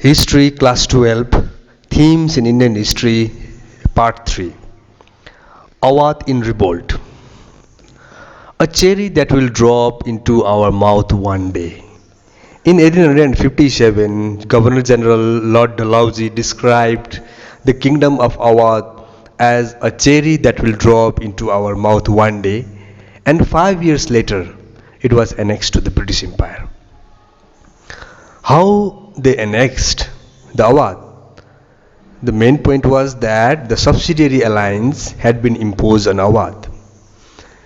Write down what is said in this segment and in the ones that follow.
History Class 12 Themes in Indian History Part 3 Awadh in Revolt. A cherry that will drop into our mouth one day. In 1857, Governor General Lord Dalhousie described the kingdom of Awadh as a cherry that will drop into our mouth one day, and 5 years later, it was annexed to the British Empire. How they annexed the Awadh? The main point was that the subsidiary alliance had been imposed on Awadh.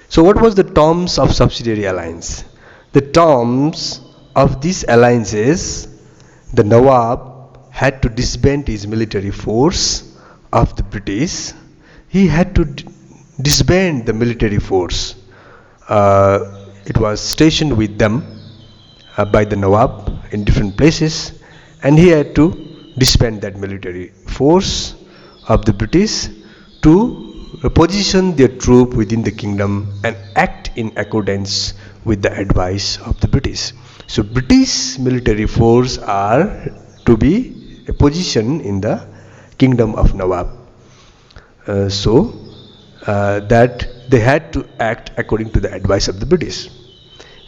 So what was the terms of subsidiary alliance? The terms of this alliance is the Nawab had to disband his military force of the British. He had to disband the military force. It was stationed with them by the Nawab in different places, and he had to disband that military force of the British to position their troop within the kingdom and act in accordance with the advice of the British. So British military force are to be positioned in the kingdom of Nawab. That they had to act according to the advice of the British.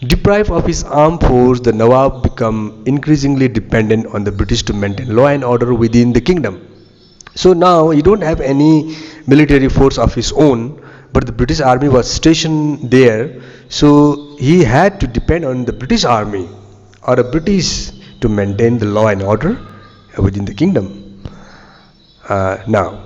Deprived of his armed force, the Nawab became increasingly dependent on the British to maintain law and order within the kingdom. So now he don't have any military force of his own, but the British army was stationed there, so he had to depend on the British army or a British to maintain the law and order within the kingdom. Now,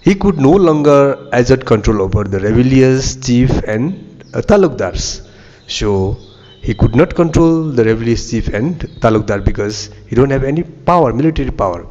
he could no longer exert control over the rebellious chief and talukdars. So he could not control the rebellious chief and talukdar because he don't have any power, military power.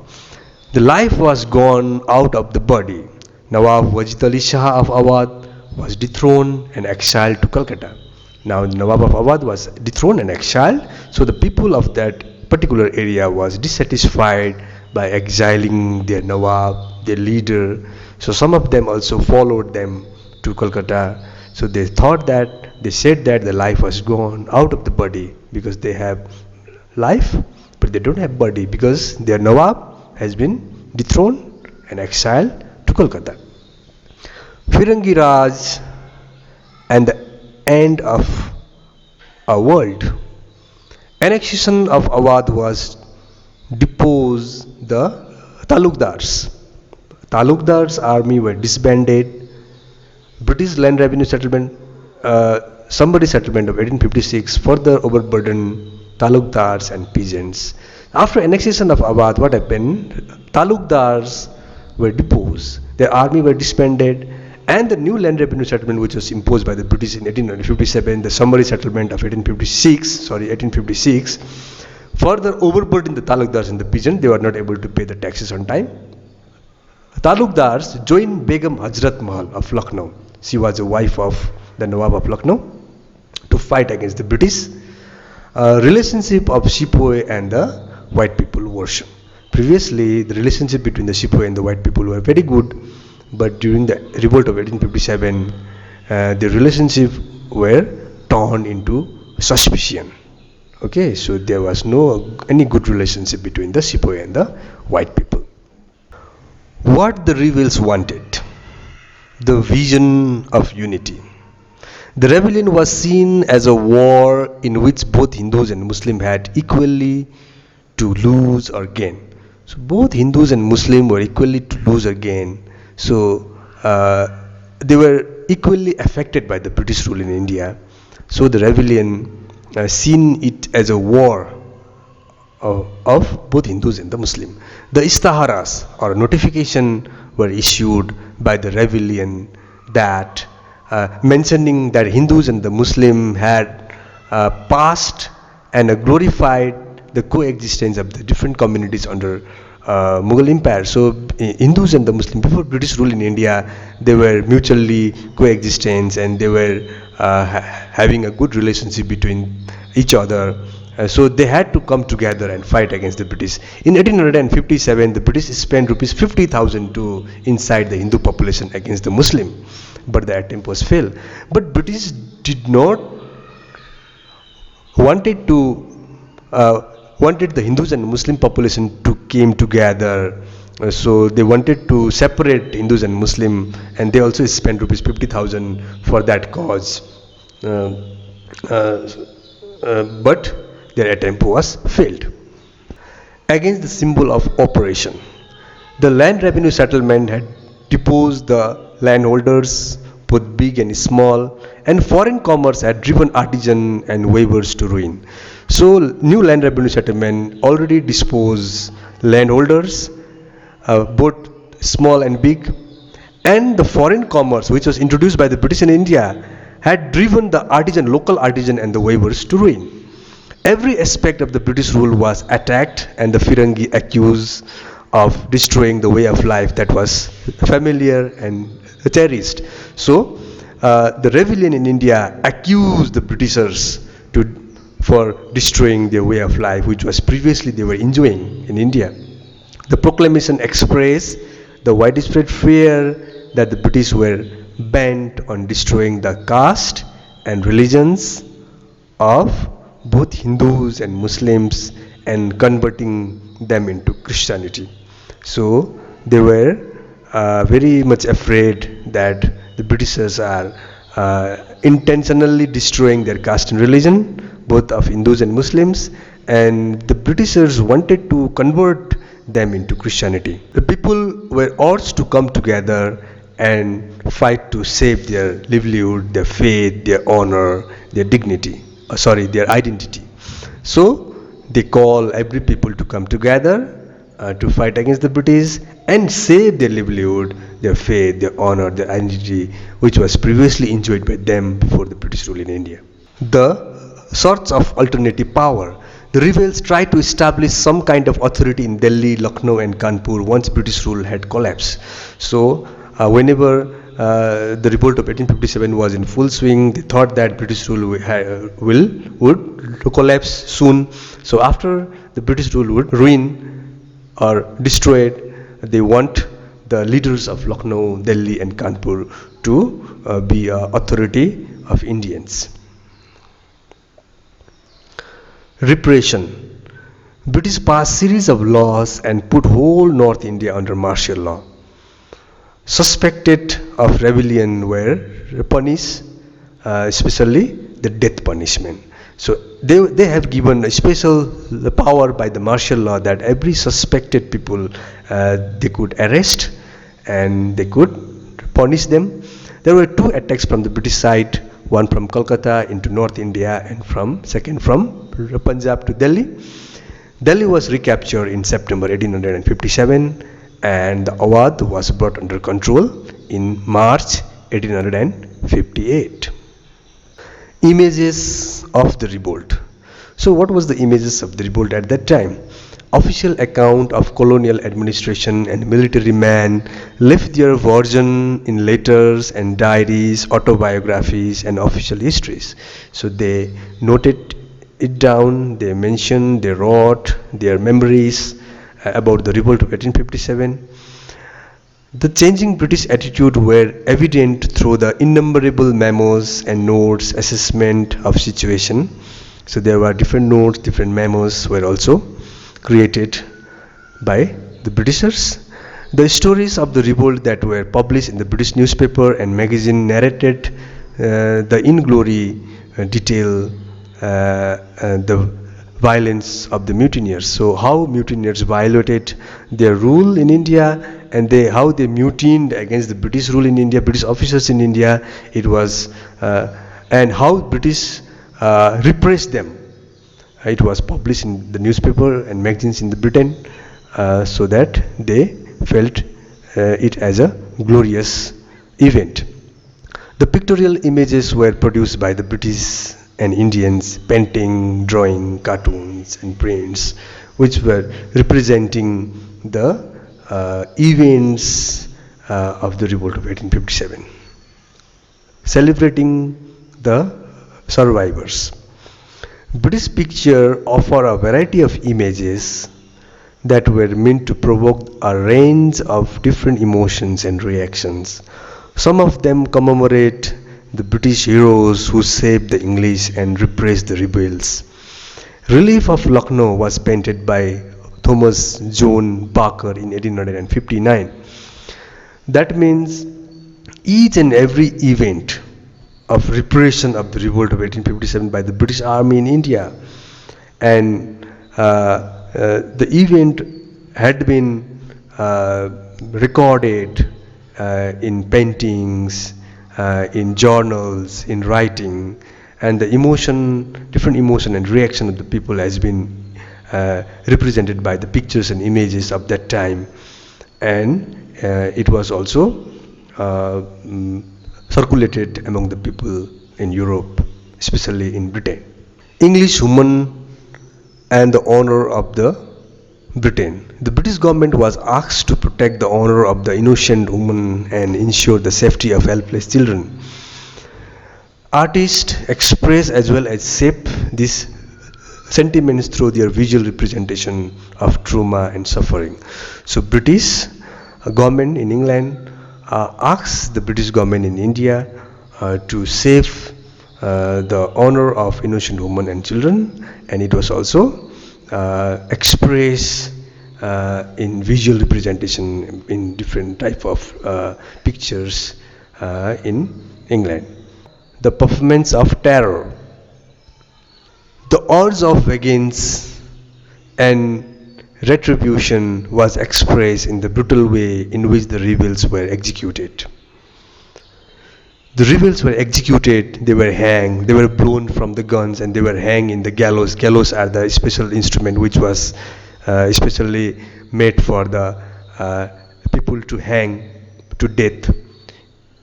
The life was gone out of the body. Nawab Wajid Ali Shah of Awadh was dethroned and exiled to Calcutta. Now the Nawab of Awadh was dethroned and exiled, so the people of that particular area was dissatisfied by exiling their Nawab, their leader. So some of them also followed them to Calcutta. So they said that the life was gone out of the body because they have life, but they don't have body because their Nawab has been dethroned and exiled to Kolkata. Firangi Raj and the end of a world. Annexation of Awadh was deposed the Talukdars. Talukdars' army were disbanded. British land revenue settlement, summary settlement of 1856 further overburdened talukdars and peasants. After annexation of Awadh, what happened? Talukdars were deposed, their army were disbanded, and the new land revenue settlement which was imposed by the British in 1857, the summary settlement of 1856, further overburdened the talukdars and the peasants. They were not able to pay the taxes on time. Talukdars joined Begum Hazrat Mahal of Lucknow. She was a wife of the Nawab of Lucknow, to fight against the British. Relationship of Sepoy and the white people worsened. Previously, the relationship between the Sepoy and the white people were very good, but during the revolt of 1857, the relationship were turned into suspicion. Okay, so there was no any good relationship between the Sepoy and the white people. What the rebels wanted, the vision of unity. The rebellion was seen as a war in which both Hindus and Muslims had equally to lose or gain. So both Hindus and Muslims were equally to lose or gain. So they were equally affected by the British rule in India. So the rebellion seen it as a war of both Hindus and the Muslim. The istaharas or notification were issued by the rebellion that mentioning that Hindus and the Muslim had passed and glorified the coexistence of the different communities under Mughal Empire. So Hindus and the Muslim before British rule in India, they were mutually coexistence and they were having a good relationship between each other. So they had to come together and fight against the British. In 1857, the British spent rupees 50,000 to incite the Hindu population against the Muslim, but the attempt was failed. But British did not wanted to wanted the Hindus and Muslim population to came together. So they wanted to separate Hindus and Muslim, and they also spent rupees 50,000 for that cause. Uh, uh, but their attempt was failed. Against the symbol of oppression, the land revenue settlement had deposed the landholders, both big and small, and foreign commerce had driven artisans and weavers to ruin. So, new land revenue settlement already disposed landholders, both small and big, and the foreign commerce, which was introduced by the British in India, had driven the local artisan and the weavers to ruin. Every aspect of the British rule was attacked, and the Firangi accused of destroying the way of life that was familiar and cherished. So, the rebellion in India accused the Britishers for destroying their way of life, which was previously they were enjoying in India. The proclamation expressed the widespread fear that the British were bent on destroying the caste and religions of both Hindus and Muslims and converting them into Christianity. So they were very much afraid that the Britishers are intentionally destroying their caste and religion, both of Hindus and Muslims, and the Britishers wanted to convert them into Christianity. The people were urged to come together and fight to save their livelihood, their faith, their honor, their dignity, their identity. So they call every people to come together to fight against the British and save their livelihood, their faith, their honor, their identity, which was previously enjoyed by them before the British rule in India. The sorts of alternative power. The rebels tried to establish some kind of authority in Delhi, Lucknow and Kanpur once British rule had collapsed. So whenever the revolt of 1857 was in full swing, they thought that British rule would collapse soon. So after the British rule would ruin or destroyed, they want the leaders of Lucknow, Delhi and Kanpur to be authority of Indians. Repression. British passed series of laws and put whole North India under martial law. Suspected of rebellion were punished, especially the death punishment. So they have given a special power by the martial law that every suspected people they could arrest and they could punish them. There were two attacks from the British side, one from Kolkata into North India and second from Punjab to Delhi. Delhi was recaptured in September 1857 and the Awadh was brought under control in March 1858. Images of the revolt. So what was the images of the revolt at that time? Official account of colonial administration and military men left their version in letters and diaries, autobiographies and official histories. So they noted it down, they mentioned, they wrote their memories about the revolt of 1857. The changing British attitude were evident through the innumerable memos and notes, assessment of situation. So there were different notes, different memos were also created by the Britishers. The stories of the revolt that were published in the British newspaper and magazine narrated the in-glory detail the violence of the mutineers. So how mutineers violated their rule in India and how they mutined against the British rule in India, British officers in India. It was and how British repressed them. It was published in the newspaper and magazines in the Britain so that they felt it as a glorious event. The pictorial images were produced by the British and Indians, painting, drawing, cartoons and prints which were representing the events of the revolt of 1857, celebrating the survivors. British picture offer a variety of images that were meant to provoke a range of different emotions and reactions. Some of them commemorate the British heroes who saved the English and repressed the rebels. Relief of Lucknow was painted by Thomas John Barker in 1859. That means each and every event of repression of the revolt of 1857 by the British Army in India, and the event had been recorded in paintings, in journals, in writing, and the different emotion and reaction of the people has been represented by the pictures and images of that time, and it was also circulated among the people in Europe, especially in Britain. English woman and the honor of the Britain. The British government was asked to protect the honor of the innocent woman and ensure the safety of helpless children. Artists express as well as shape these sentiments through their visual representation of trauma and suffering. So British government in England asked the British government in India to save the honor of innocent women and children, and it was also expressed in visual representation in different type of pictures in England. The performance of terror. The urge of vengeance and retribution was expressed in the brutal way in which the rebels were executed. The rebels were executed, they were hanged, they were blown from the guns, and they were hanged in the gallows. Gallows are the special instrument which was especially made for the people to hang to death.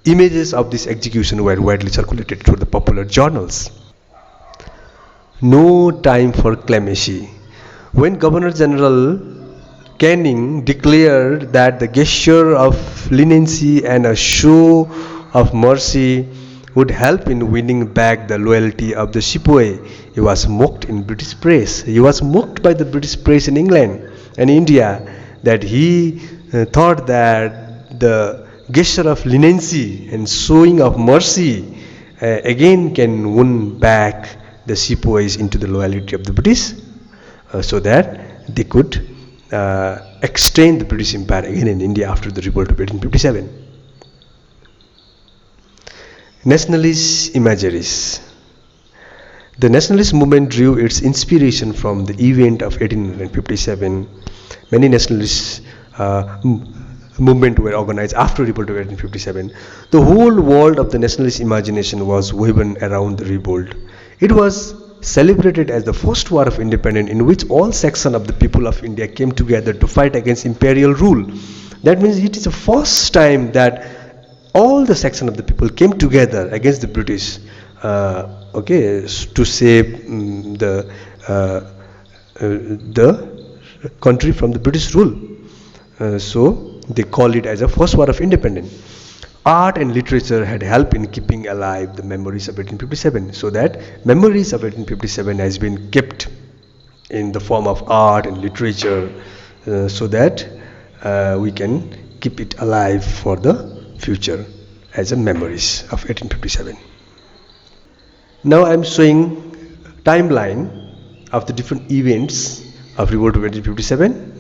Images of this execution were widely circulated through the popular journals. No time for clemency. When Governor General Canning declared that the gesture of leniency and a show of mercy would help in winning back the loyalty of the sepoy, he was mocked in British press. He was mocked by the British press in England and India that he thought that the gesture of leniency and showing of mercy again can win back the sepoys into the loyalty of the British, so that they could extend the British Empire again in India after the revolt of 1857. Nationalist imageries. The nationalist movement drew its inspiration from the event of 1857. Many nationalist movements were organized after the revolt of 1857. The whole world of the nationalist imagination was woven around the revolt. It was celebrated as the first war of independence in which all sections of the people of India came together to fight against imperial rule. That means it is the first time that all the sections of the people came together against the British, to save the country from the British rule. So they call it as a first war of independence. Art and literature had helped in keeping alive the memories of 1857, so that memories of 1857 has been kept in the form of art and literature, so that we can keep it alive for the future as a memories of 1857. Now I am showing timeline of the different events of revolt of 1857.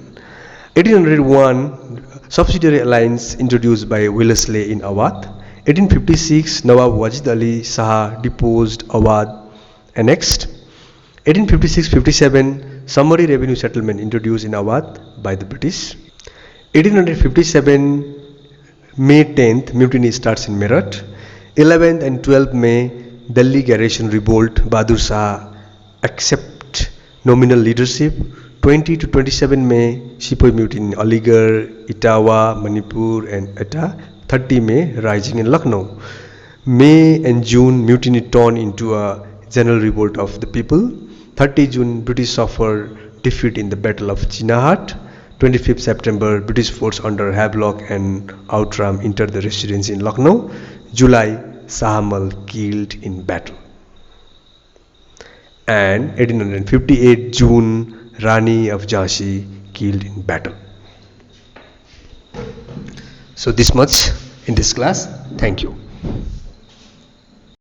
1801, subsidiary alliance introduced by Wellesley in Awadh. 1856, Nawab Wajid Ali Shah deposed, Awadh annexed. 1856-57, summary revenue settlement introduced in Awadh by the British. 1857, May 10th, mutiny starts in Meerut. 11th and 12th May, Delhi garrison revolt, Bahadur Shah accept nominal leadership. 20 to 27 May, Sepoy mutiny in Aligarh, Etawah, Manipur and Etah. 30 May, rising in Lucknow. May and June, mutiny turned into a general revolt of the people. 30 June, British suffered defeat in the Battle of Chinnahat. 25th September, British force under Havelock and Outram entered the residency in Lucknow. July, Shah Amal killed in battle. And 1858 June, Rani of Jhansi killed in battle. So this much in this class. Thank you.